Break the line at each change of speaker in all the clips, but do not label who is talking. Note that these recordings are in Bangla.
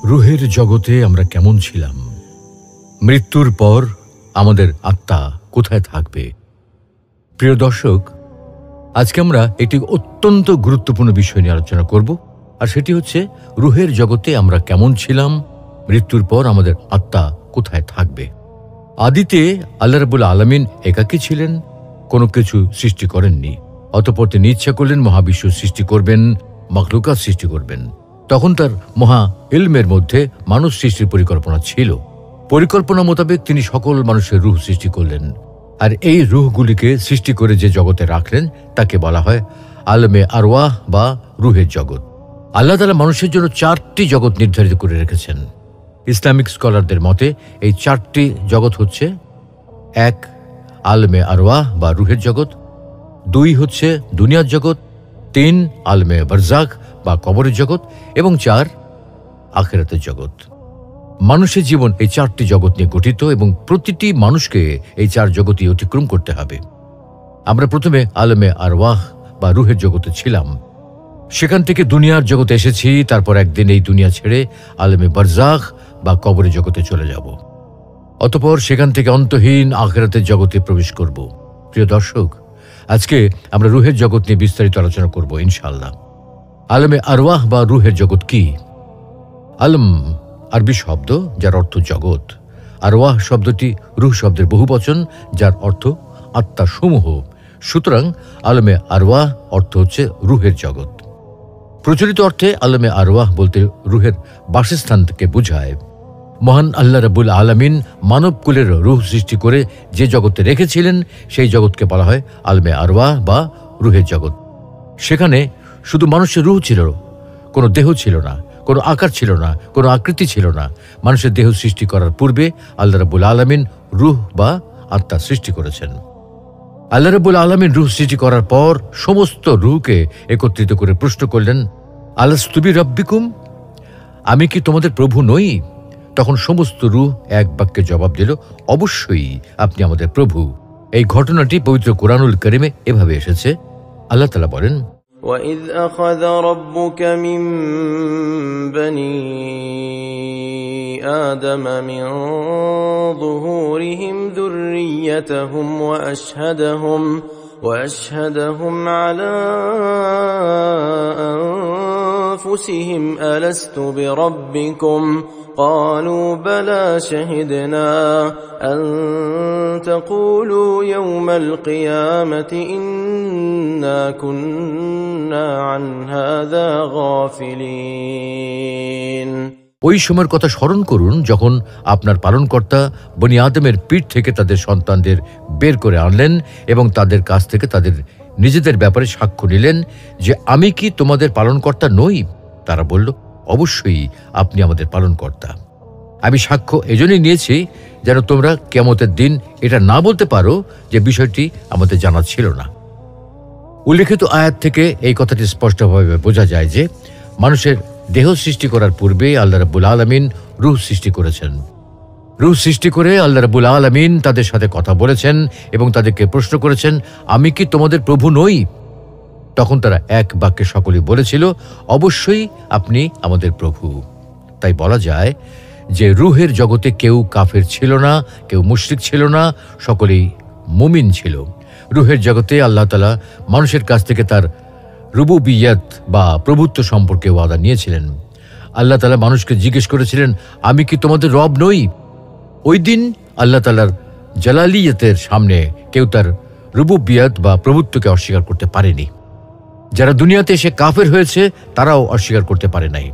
রুহের জগতে আমরা কেমন ছিলাম, মৃত্যুর পর আমাদের আত্মা কোথায় থাকবে। প্রিয় দর্শক, আজকে আমরা একটি অত্যন্ত গুরুত্বপূর্ণ বিষয় নিয়ে আলোচনা করব, আর সেটি হচ্ছে রুহের জগতে আমরা কেমন ছিলাম, মৃত্যুর পর আমাদের আত্মা কোথায় থাকবে। আদিতে আল্লাহ রাব্বুল আলামিন একাকী ছিলেন, কোনো কিছু সৃষ্টি করেননি। অতঃপর তিনি ইচ্ছা করলেন মহাবিশ্ব সৃষ্টি করবেন, মাখলুকাত সৃষ্টি করবেন। তখন তার মহা ইলমের মধ্যে মানুষ সৃষ্টির পরিকল্পনা ছিল। পরিকল্পনা মোতাবেক তিনি সকল মানুষের রূহ সৃষ্টি করলেন, আর এই রূহগুলিকে সৃষ্টি করে যে জগতে রাখলেন তাকে বলা হয় আলমে আরওয়াহ বা রুহের জগৎ। আল্লাহ তাআলা মানুষের জন্য 4টি জগৎ নির্ধারিত করে রেখেছেন। ইসলামিক স্কলারদের মতে এই 4টি জগৎ হচ্ছে: 1 আলমে আরওয়াহ বা রুহের জগৎ, 2 হচ্ছে দুনিয়ার জগৎ, 3 আলমে বারজাখ বা কবরের জগৎ, এবং 4 আখিরাতের জগৎ। মানুষের জীবন এই 4টি জগৎ নিয়ে গঠিত এবং প্রতিটি মানুষকে এই 4 জগৎই অতিক্রম করতে হবে। আমরা প্রথমে আলমে আরওয়াহ বা রুহের জগতে ছিলাম, সেখান থেকে দুনিয়ার জগতে এসেছি। তারপর একদিন এই দুনিয়া ছেড়ে আলমে বারজাখ বা কবরের জগতে চলে যাব। অতঃপর সেখান থেকে অন্তহীন আখিরাতের জগতে প্রবেশ করব। প্রিয় দর্শক, আজকে আমরা রুহের জগৎ নিয়ে বিস্তারিত আলোচনা করব ইনশাআল্লাহ। আলমে আরওয়াহ বা রুহের জগৎ কি? আলম আরবি শব্দ যার অর্থ জগৎ। আরওয়াহ শব্দটি রুহ শব্দের বহুবচন যার অর্থ আত্মা সমূহ। সুতরাং আলমে আরওয়াহ অর্থ হচ্ছে রুহের জগৎ। প্রচলিত অর্থে আলমে আরওয়াহ বলতে রুহের বাসস্থান থেকে বোঝায়। মহান আল্লাহ রাব্বুল আলামিন মানবকুলের রুহ সৃষ্টি করে যে জগতে রেখেছিলেন সেই জগৎকে বলা হয় আলমে আরওয়াহ বা রুহের জগৎ। সেখানে শুধু মানুষের রুহ ছিল, কোনো দেহ ছিল না, কোনো আকার ছিল না, কোনো আকৃতি ছিল না। মানুষের দেহ সৃষ্টি করার পূর্বে আল্লাহ রাব্বুল আলামিন রুহ বা আত্মা সৃষ্টি করেছেন। আল্লাহ রাব্বুল আলামিন রুহ সৃষ্টি করার পর সমস্ত রুহকে একত্রিত করে প্রশ্ন করলেন, আলাস্তু বিরাব্বিকুম, আমি কি তোমাদের প্রভু নই? তখন সমস্ত রুহ এক বাক্যে জবাব দিল, অবশ্যই আপনি আমাদের প্রভু। এই ঘটনাটি পবিত্র কোরআনুল কারীমে এভাবে এসেছে। আল্লাহ তাআলা বলেন,
وَإِذْ أَخَذَ رَبُّكَ مِنْ بَنِي آدَمَ مِنْ ظُهُورِهِمْ ذُرِّيَّتَهُمْ وَأَشْهَدَهُمْ عَلَى أَنفُسِهِمْ أَلَسْتُ بِرَبِّكُمْ قالوا بلى شهدنا أن تقولوا يوم القيامة إنا كنا عن هذا غافلين।
ওই সময়ের কথা স্মরণ করুন যখন আপনার পালনকর্তা বনি আদমের পিঠ থেকে তাদের সন্তানদের বের করে আনলেন এবং তাদের কাছ থেকে তাদের নিজেদের ব্যাপারে সাক্ষ্য নিলেন যে আমি কি তোমাদের পালনকর্তা নই? তারা বলল, অবশ্যই আপনি আমাদের পালনকর্তা। আমি সাক্ষ্য এজন্যই নিয়েছি যেন তোমরা কিয়ামতের দিন এটা না বলতে পারো যে বিষয়টি আমাদের জানা ছিল না। উল্লেখিত আয়াত থেকে এই কথাটি স্পষ্টভাবে বোঝা যায় যে মানুষের দেহ সৃষ্টি করার পূর্বে আল্লাহ রাব্বুল আলামিন রূহ সৃষ্টি করেছেন। রূহ সৃষ্টি করে আল্লাহ রাব্বুল আলামিন তাদের সাথে কথা বলেছেন এবং তাদেরকে প্রশ্ন করেছেন, আমি কি তোমাদের প্রভু নই? তখন তারা এক বাক্যে সকলেই বলেছিল, অবশ্যই আপনি আমাদের প্রভু। তাই বলা যায় যে রুহের জগতে কেউ কাফের ছিল না, কেউ মুশরিক ছিল না, সকলেই মুমিন ছিল। রুহের জগতে আল্লাহ তাআলা মানুষের কাছ থেকে তার রুবুবিয়ত বা প্রভুত্ব সম্পর্কে ওয়াদা নিয়েছিলেন। আল্লাহ তাআলা মানুষকে জিজ্ঞেস করেছিলেন, আমি কি তোমাদের রব নই? ওই দিন আল্লাহ তাআলার জালালিয়তের সামনে কেউ তার রুবুবিয়ত বা প্রভুত্বকে অস্বীকার করতে পারেনি। যারা দুনিয়াতে এসে কাফের হয়েছে তারাও অস্বীকার করতে পারে নাই।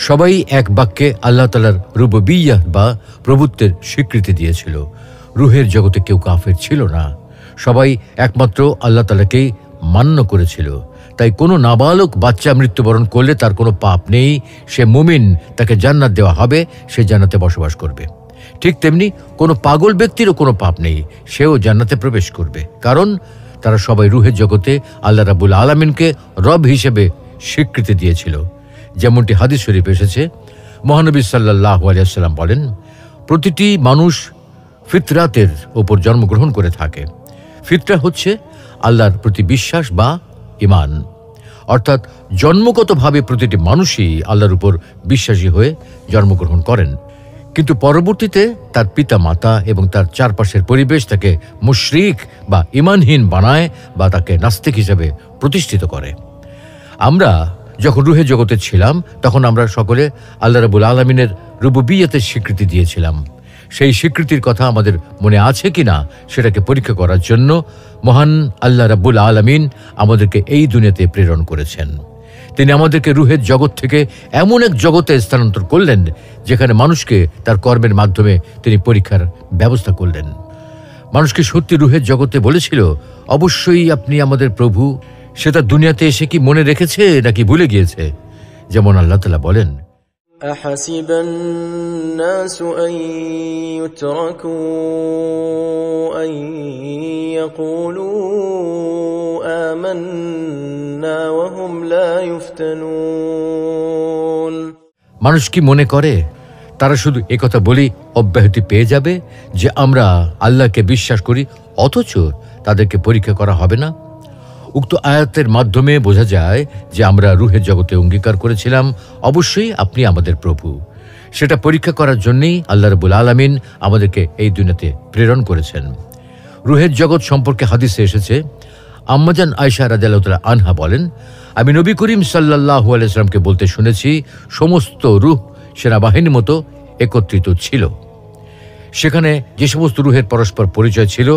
সবাই এক বাক্যে আল্লাহ তাআলার রুবুবিয়্যাহ বা প্রভুত্বের স্বীকৃতি দিয়েছিল। রুহের জগতে কেউ কাফের ছিল না, সবাই একমাত্র আল্লাহ তাআলাকেই মান্য করেছিল। তাই কোনো নাবালক বাচ্চা মৃত্যুবরণ করলে তার কোনো পাপ নেই, সে মুমিন, তাকে জান্নাত দেওয়া হবে, সে জান্নাতে বসবাস করবে। ঠিক তেমনি কোনো পাগল ব্যক্তিরও কোনো পাপ নেই, সেও জান্নাতে প্রবেশ করবে, কারণ তারা সবাই রুহের জগতে আল্লাহ রাব্বুল আলামিনকে রব হিসেবে স্বীকৃতি দিয়েছিল। যেমনটি হাদিস শরীফ এসেছে, মহানবী সাল্লাল্লাহু আলাইহি ওয়াসাল্লাম বলেন, প্রতিটি মানুষ ফিতরাতের উপর জন্মগ্রহণ করে থাকে। ফিতরা হচ্ছে আল্লাহর প্রতি বিশ্বাস বা ঈমান। অর্থাৎ জন্মগতভাবে প্রতিটি মানুষই আল্লাহর উপর বিশ্বাসী হয়ে জন্মগ্রহণ করেন, কিন্তু পরবর্তীতে তার পিতা মাতা এবং তার চারপাশের পরিবেশ তাকে মুশরিক বা ঈমানহীন বানায় বা তাকে নাস্তিক হিসেবে প্রতিষ্ঠিত করে। আমরা যখন রুহের জগতে ছিলাম তখন আমরা সকলে আল্লাহ রাব্বুল আলামিনের রুবুবিয়তের স্বীকৃতি দিয়েছিলাম। সেই স্বীকৃতির কথা আমাদের মনে আছে কিনা সেটাকে পরীক্ষা করার জন্য মহান আল্লাহ রাব্বুল আলামিন আমাদেরকে এই দুনিয়াতে প্রেরণ করেছেন। তিনি আমাদেরকে রুহের জগৎ থেকে এমন এক জগতে স্থানান্তর করলেন যেখানে মানুষকে তার কর্মের মাধ্যমে তিনি পরীক্ষার ব্যবস্থা করলেন। মানুষকে সত্যি রুহের জগতে বলেছিল, অবশ্যই আপনি আমাদের প্রভু। সেটা দুনিয়াতে এসে কি মনে রেখেছে নাকি ভুলে গিয়েছে? যেমন আল্লাহ তাআলা বলেন,
أحسب الناس أن يتركوا أن يقولوا آمنا وهم لا يفتنون।
মানুষ কি মনে করে তারা শুধু একথা বলি অব্যাহতি পেয়ে যাবে যে আমরা আল্লাহকে বিশ্বাস করি, অথচ তাদেরকে পরীক্ষা করা হবে না? উক্ত আয়াতের মাধ্যমে বোঝা যায় যে আমরা রুহের জগতে অঙ্গীকার করেছিলাম, অবশ্যই আপনি আমাদের প্রভু। সেটা পরীক্ষা করার জন্যই আল্লাহ রাব্বুল আলামিন আমাদেরকে এই দুনিয়াতে প্রেরণ করেছেন। রুহের জগৎ সম্পর্কে হাদিসে এসেছে, আম্মাজান আয়েশা রাদিয়াল্লাহু তাআলা আনহা বলেন, আমি নবী করিম সাল্লাল্লাহু আলাইহি ওয়াসাল্লামকে বলতে শুনেছি, সমস্ত রূহ সেনাবাহিনীর মতো একত্রিত ছিল। সেখানে যে সমস্ত রুহের পরস্পর পরিচয় ছিল,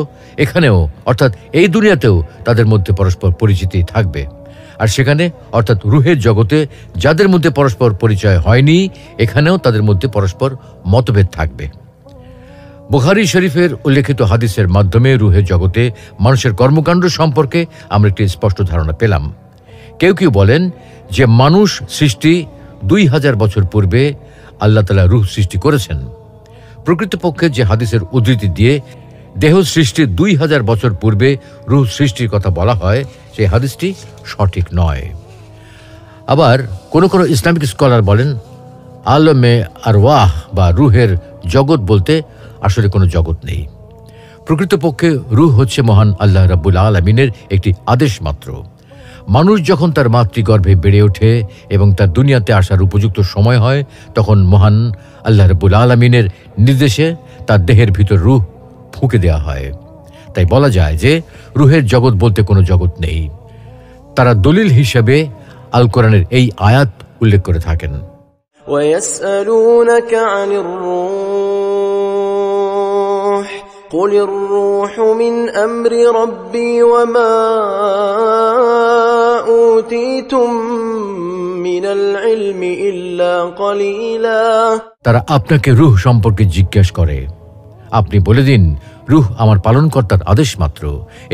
এখানেও অর্থাৎ এই দুনিয়াতেও তাদের মধ্যে পরস্পর পরিচিতি থাকবে। আর সেখানে অর্থাৎ রুহের জগতে যাদের মধ্যে পরস্পর পরিচয় হয়নি, এখানেও তাদের মধ্যে পরস্পর মতভেদ থাকবে। বুখারী শরীফের উল্লেখিত হাদিসের মাধ্যমে রুহের জগতে মানুষের কর্মকাণ্ড সম্পর্কে আমরা একটি স্পষ্ট ধারণা পেলাম। কেউ কেউ বলেন যে মানুষ সৃষ্টি 2000 বছর পূর্বে আল্লাহ তাআলা রুহ সৃষ্টি করেছেন। প্রকৃতপক্ষে যে হাদিসের উদ্ধৃতি দিয়ে দেহ সৃষ্টির 2000 বছর পূর্বে রুহ সৃষ্টির কথা বলা হয়, সেই হাদিসটি সঠিক নয়। আবার কোনো কোনো ইসলামিক স্কলার বলেন, আলমে আরওয়াহ বা রুহের জগৎ বলতে আসলে কোনো জগৎ নেই। প্রকৃতপক্ষে রুহ হচ্ছে মহান আল্লাহ রাব্বুল আলামিনের একটি আদেশ মাত্র। মানুষ যখন তার মাতৃগর্ভে বেড়ে ওঠে এবং তার দুনিয়াতে আসার উপযুক্ত সময় হয়, তখন মহান আল্লাহ রাব্বুল আলামিনের নির্দেশে তার দেহের ভিতর রুহ ফুঁকে দেওয়া হয়। তাই বলা যায় যে রুহের জগৎ বলতে কোনো জগৎ নেই। তারা দলিল হিসেবে আল কোরআনের এই আয়াত উল্লেখ করে থাকেন।
وَيَسْأَلُونَكَ عَنِ الرُّوحِ قُلِ الرُّوحُ مِنْ أَمْرِ رَبِّي وَمَا أُوتِيتُم مِّنَ الْعِلْمِ إِلَّا قَلِيلًا।
তারা আপনাকে রূহ সম্পর্কে জিজ্ঞাসা করে, আপনি বলে দিন, রূহ আমার পালনকর্তার আদেশ মাত্র।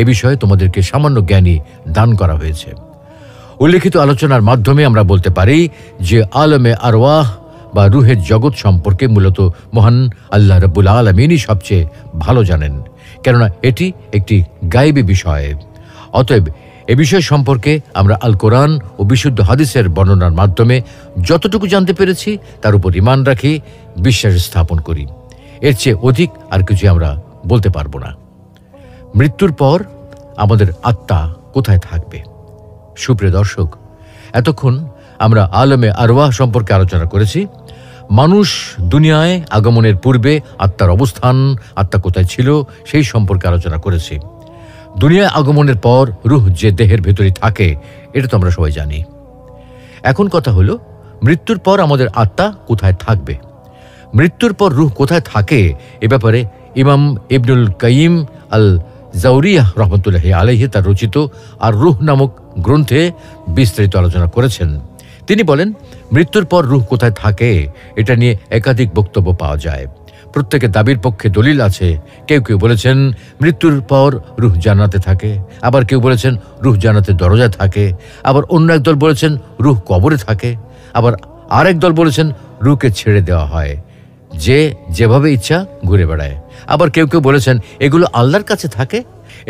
এ বিষয়ে তোমাদেরকে সামান্য জ্ঞানী দান করা হয়েছে। উল্লেখিত আলোচনার মাধ্যমে আমরা বলতে পারি যে আলমে আরওয়াহ বা রুহের জগৎ সম্পর্কে মূলত মহান আল্লাহ রাব্বুল আলামিনই সবচেয়ে ভালো জানেন, কেননা এটি একটি গায়েবী বিষয়। অতএব এ বিষয় সম্পর্কে আমরা আল কোরআন ও বিশুদ্ধ হাদিসের বর্ণনার মাধ্যমে যতটুকু জানতে পেরেছি তার উপর ঈমান রাখি, বিশ্বাস স্থাপন করি। এর চেয়ে অধিক আর কিছু আমরা বলতে পারবো না। মৃত্যুর পর আমাদের আত্মা কোথায় থাকবে? সুপ্রিয় দর্শক, এতক্ষণ আমরা আলমে আরওয়াহ সম্পর্কে আলোচনা করেছি। মানুষ দুনিয়ায় আগমনের পূর্বে আত্মার অবস্থান, আত্মা কোথায় ছিল সেই সম্পর্কে আলোচনা করেছি। দুনিয়ায় আগমনের পর রূহ যে দেহের ভেতরে থাকে এটা তো আমরা সবাই জানি। এখন কথা হলো, মৃত্যুর পর আমাদের আত্মা কোথায় থাকবে? মৃত্যুর পর রূহ কোথায় থাকে এ ব্যাপারে ইমাম ইবনুল কাইয়িম আল জাওরিয়াহ রহমতুল্লাহি আলাইহি তার রচিত আর রূহ নামক গ্রন্থে বিস্তারিত আলোচনা করেছেন। তিনি বলেন, মৃত্যুর পর রূহ কোথায় থাকে এটা নিয়ে একাধিক বক্তব্য পাওয়া যায়। প্রত্যেকের দাবির পক্ষে দলিল আছে। কেউ কেউ বলেছেন মৃত্যুর পর রূহ জান্নাতে থাকে, আবার কেউ বলেছেন রূহ জান্নাতের দরজায় থাকে, আবার অন্য একদল বলেছেন রূহ কবরে থাকে, আবার আরেক দল বলেছেন রূহকে ছেড়ে দেওয়া হয়, যে যেভাবে ইচ্ছা ঘুরে বেড়ায়। আবার কেউ কেউ বলেছেন এগুলো আল্লাহর কাছে থাকে।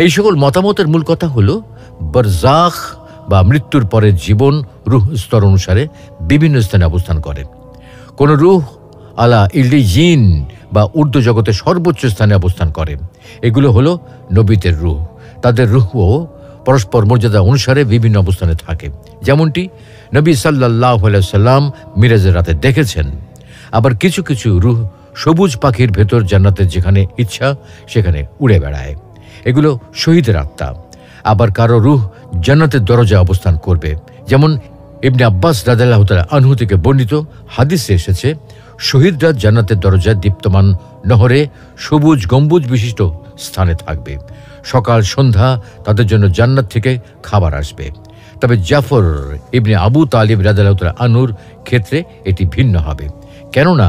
এই সকল মতামতের মূল কথা হলো, বারজাখ বা মৃত্যুর পরের জীবন রূহ স্তর অনুসারে বিভিন্ন স্থানে অবস্থান করে। কোন রূহ আলা ইল্লিয়িন বা ঊর্ধ্ব জগতের সর্বোচ্চ স্থানে অবস্থান করে। এগুলো হলো নবীদের রূহ। তাদের রূহও পরস্পর মর্যাদা অনুসারে বিভিন্ন অবস্থানে থাকে, যেমনটি নবী সাল্লাল্লাহু আলাইহি সাল্লাম মিরাজের রাতে দেখেছেন। আবার কিছু কিছু রূহ সবুজ পাখির ভেতর জান্নাতের যেখানে ইচ্ছা সেখানে উড়ে বেড়ায়, এগুলো শহীদের আত্মা। আবার কারো রূহ জান্নাতের দরজায় অবস্থান করবে, যেমন ইবনে আব্বাস রাদিয়াল্লাহু তাআলা আনহু থেকে বর্ণিত হাদিসে এসেছে, শহীদরা জান্নাতের দরজায় দীপ্তমান নহরে সবুজ গম্বুজ বিশিষ্ট স্থানে থাকবে। সকাল সন্ধ্যা তাদের জন্য জান্নাত থেকে খাবার আসবে। তবে জাফর ইবনে আবু তালিব রাদিয়াল্লাহু তাআলা আনহুর ক্ষেত্রে এটি ভিন্ন হবে, কেননা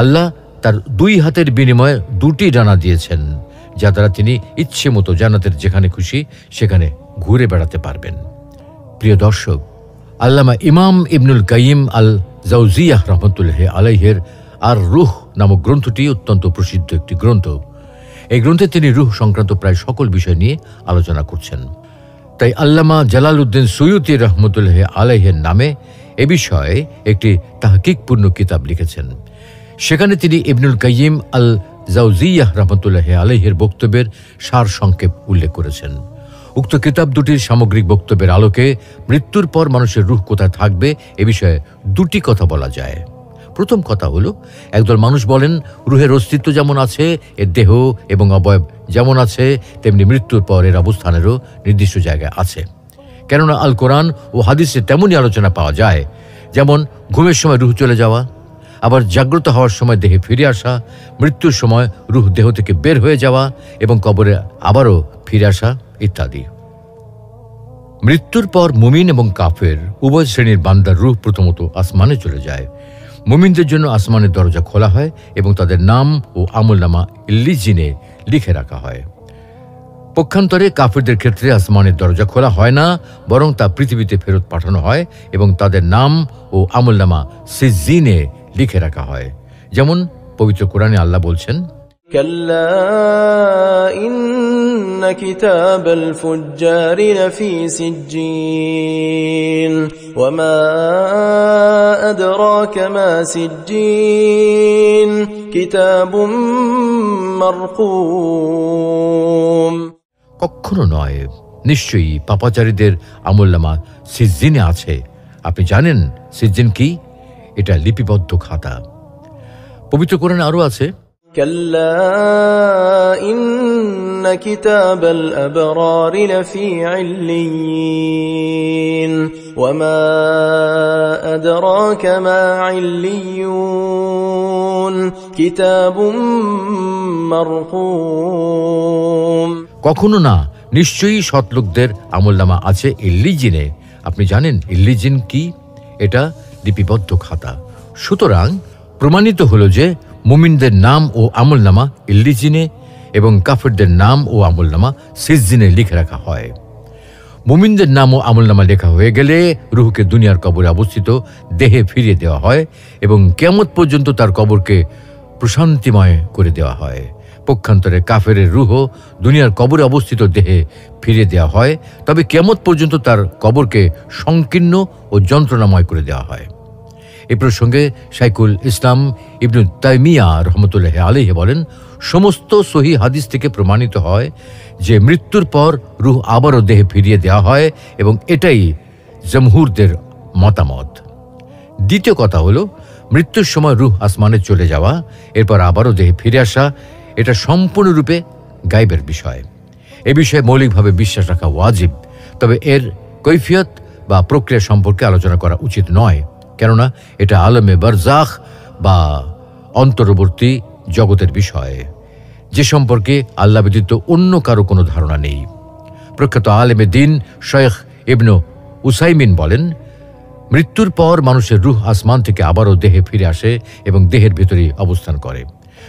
আল্লাহ তার 2 হাতের বিনিময়ে 2টি ডানা দিয়েছেন, যা দ্বারা তিনি ইচ্ছে মতো জান্নাতের যেখানে খুশি সেখানে ঘুরে বেড়াতে পারবেন। প্রিয় দর্শক, আল্লামা ইমাম ইবনুল কাইয়িম আল জাওজিয়াহ রাহমাতুল্লাহি আলাইহির আর রূহ নামক গ্রন্থটি অত্যন্ত প্রসিদ্ধ একটি গ্রন্থ। এই গ্রন্থে তিনি রূহ সংক্রান্ত প্রায় সকল বিষয় নিয়ে আলোচনা করছেন। তাই আল্লামা জালালউদ্দিন সুয়ুতী রাহমাতুল্লাহি আলাইহির নামে এ বিষয়ে একটি তাহকিকপূর্ণ কিতাব লিখেছেন। সেখানে তিনি ইবনুল কাইয়িম আল জাওজিয়াহ রাহমাতুল্লাহি আলাইহির বক্তব্যের সার সংক্ষেপ উল্লেখ করেছেন। উক্ত কিতাব দুটির সামগ্রিক বক্তব্যের আলোকে মৃত্যুর পর মানুষের রূহ কোথায় থাকবে এ বিষয়ে 2টি কথা বলা যায়। প্রথম কথা হলো, একদল মানুষ বলেন রূহের অস্তিত্ব যেমন আছে, এর দেহ এবং অবয়ব যেমন আছে, তেমনি মৃত্যুর পর এর অবস্থানেরও নির্দিষ্ট জায়গায় আছে। কেননা আল কোরআন ও হাদিসে তেমনই আলোচনা পাওয়া যায়, যেমন ঘুমের সময় রূহ চলে যাওয়া, আবার জাগ্রত হওয়ার সময় দেহে ফিরে আসা, মৃত্যুর সময় রূহ দেহ থেকে বের হয়ে যাওয়া এবং কবরে আবারও ফিরে আসা ইত্যাদি। মৃত্যুর পর মুমিন এবং কাফের উভয় শ্রেণীর বান্দার রূহ প্রথমত আসমানে চলে যায়। মুমিনদের জন্য আসমানের দরজা খোলা হয় এবং তাদের নাম ও আমলনামা ইল্লিজিনে লিখে রাখা হয়। পক্ষান্তরে কাফেরদের ক্ষেত্রে আসমানের দরজা খোলা হয় না, বরং তা পৃথিবীতে ফেরত পাঠানো হয় এবং তাদের নাম ও আমলনামা সিজ্জিনে লিখে রাখা হয়। যেমন পবিত্র কোরআনে আল্লাহ বলছেন,
কাল্লা ইন্না কিতাবাল ফুজ্জারি লাফি সিজ্জিন ওয়া মা আদরাকা মা সিজ্জিন কিতাবুম মারকুম।
কখনো নয়, নিশ্চয়ই পাপাচারীদের আমলনামা সিজ্জিনে আছে। আপনি জানেন সিজ্জিন কি? এটা লিপিবদ্ধ খাতা। পবিত্র কোরআনে আরো আছে,
কাল্লা ইন্না কিতাবাল আবরারি লাফি ইল্লিয়িন ওয়া মা আদরাকা মা ইল্লিয়ুন কিতাবুম মারকুম।
কখনো না, নিশ্চয়ই সৎলোকদের আমলনামা আছে ইল্লিজিনে। আপনি জানেন ইল্লিজিন কি? এটা লিপিবদ্ধ খাতা। সুতরাং প্রমাণিত হলো যে মুমিনদের নাম ও আমলনামা ইল্লিজিনে এবং কাফেরদের নাম ও আমলনামা সিজ্জিনে লিখে রাখা হয়। মুমিনদের নাম ও আমলনামা লেখা হয়ে গেলে রূহকে দুনিয়ার কবরে অবস্থিত দেহে ফিরিয়ে দেওয়া হয় এবং কিয়ামত পর্যন্ত তার কবরকে প্রশান্তিময় করে দেওয়া হয়। পক্ষান্তরে কাফেরের রূহ দুনিয়ার কবরে অবস্থিত দেহে ফিরিয়ে দেওয়া হয়, তবে কিয়ামত পর্যন্ত তার কবরকে সংকীর্ণ ও যন্ত্রণাময় করে দেওয়া হয়। এ প্রসঙ্গে শাইখুল ইসলাম ইবনু তাইমিয়া রহমতুল্লাহি আলাইহি বলেন, সমস্ত সহিহ হাদিস থেকে প্রমাণিত হয় যে মৃত্যুর পর রূহ আবারও দেহে ফিরিয়ে দেওয়া হয় এবং এটাই জমহুরদের মতামত। দ্বিতীয় কথা হলো, মৃত্যুর সময় রূহ আসমানে চলে যাওয়া, এরপর আবারও দেহে ফিরে আসা, এটা সম্পূর্ণরূপে গায়বের বিষয়। এ বিষয়ে মৌলিকভাবে বিশ্বাস রাখা ওয়াজিব, তবে এর কৈফিয়ত বা প্রক্রিয়া সম্পর্কে আলোচনা করা উচিত নয়, কেননা এটা আলমে বারজাখ বা অন্তর্বর্তী জগতের বিষয়, যে সম্পর্কে আল্লাহ ব্যতীত অন্য কারো কোনো ধারণা নেই। প্রখ্যাত আলেমে দিন শেখ ইবনু উসাইমিন বলেন, মৃত্যুর পর মানুষের রূহ আসমান থেকে আবারও দেহে ফিরে আসে এবং দেহের ভিতরেই অবস্থান করে।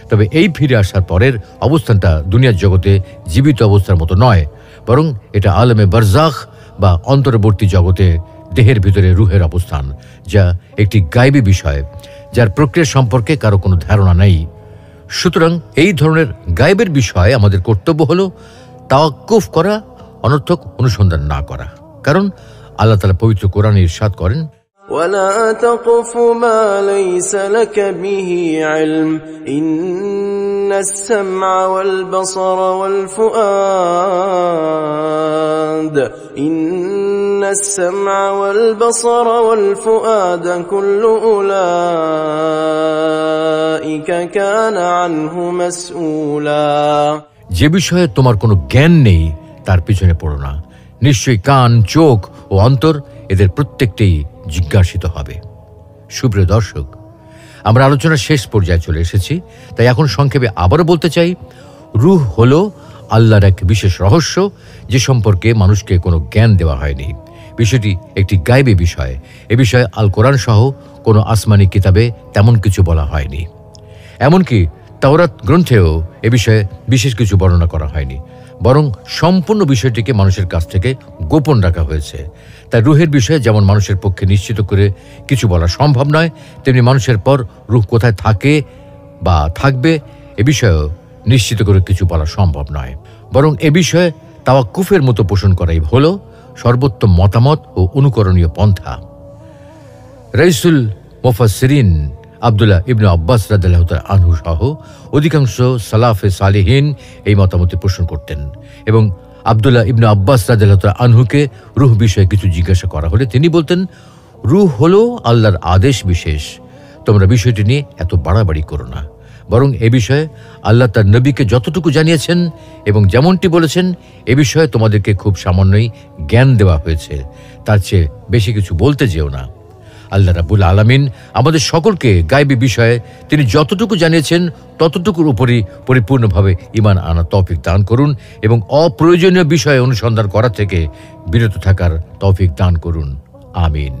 তবে এই ফিরে আসার পরের অবস্থানটা দুনিয়ার জগতে জীবিত অবস্থার মতো নয়, বরং এটা আলমে বারজাখ বা অন্তর্বর্তী জগতে দেহের ভিতরে রূহের অবস্থান, যা একটি গায়বী বিষয়, যার প্রক্রিয়া সম্পর্কে কারো কোনো ধারণা নেই। সুতরাং এই ধরনের গায়বের বিষয়ে আমাদের কর্তব্য হলো তাওয়াক্কুফ করা, অনর্থক অনুসন্ধান না করা। কারণ আল্লাহ তাআলা পবিত্র কোরআনে ইরশাদ করেন,
ولا تقف ما ليس لك به علم إن السمع والبصر والفؤاد إن السمع والبصر والفؤاد كل أولئك كان عنه مسؤولا।
যে বিষয়ে তোমার কোনো জ্ঞান নেই তার পিছনে পড়ো না, নিশ্চয়ই কান, চোখ ও অন্তর এদের প্রত্যেকটাই জিজ্ঞাসিত হবে। সুপ্রিয় দর্শক, আমরা আলোচনার শেষ পর্যায়ে চলে এসেছি, তাই এখন সংক্ষেপে আবারও বলতে চাই, রূহ হলো আল্লাহর এক বিশেষ রহস্য, যে সম্পর্কে মানুষকে কোনো জ্ঞান দেওয়া হয়নি। বিষয়টি একটি গায়বী বিষয়। এ বিষয়ে আল কোরআন সহ কোনো আসমানি কিতাবে তেমন কিছু বলা হয়নি। এমনকি তাওরাত গ্রন্থেও এ বিষয়ে বিশেষ কিছু বর্ণনা করা হয়নি, বরং সম্পূর্ণ বিষয়টিকে মানুষের কাছ থেকে গোপন রাখা হয়েছে। তাই রূহের বিষয়ে যেমন মানুষের পক্ষে নিশ্চিত করে কিছু বলা সম্ভব নয়, তেমনি মানুষের পর রূহ কোথায় থাকে বা থাকবে এ বিষয়েও নিশ্চিত করে কিছু বলা সম্ভব নয়। বরং এ বিষয়ে তাওয়াক্কুফের মতো পোষণ করাই হলো সর্বোত্তম মতামত ও অনুকরণীয় পন্থা। রাইসুল মুফাসসিরিন আব্দুল্লাহ ইবনে আব্বাস রাদিয়াল্লাহু তাআলা আনহু সহ অধিকাংশ সালাফে সালেহিন এই মতামতে পোষণ করতেন, এবং আব্দুল্লাহ ইবনে আব্বাস রাদিয়াল্লাহু তাআলা আনহুকে রূহ বিষয়ে কিছু জিজ্ঞাসা করা হলে তিনি বলতেন, রূহ হলো আল্লাহর আদেশ বিশেষ, তোমরা বিষয়টি নিয়ে এত বাড়াবাড়ি করো না, বরং এ বিষয়ে আল্লাহ তার নবীকে যতটুকু জানিয়েছেন এবং যেমনটি বলেছেন এ বিষয়ে তোমাদেরকে খুব সামান্যই জ্ঞান দেওয়া হয়েছে, তার চেয়ে বেশি কিছু বলতে যেও না। আল্লাহ রাব্বুল আলামিন আমাদের সকলকে গায়বী বিষয়ে তিনি যতটুকু জানিয়েছেন ততটুকুর উপরই পরিপূর্ণভাবে ঈমান আনার তৌফিক দান করুন, এবং অপ্রয়োজনীয় বিষয়ে অনুসন্ধান করা থেকে বিরত থাকার তৌফিক দান করুন। আমিন।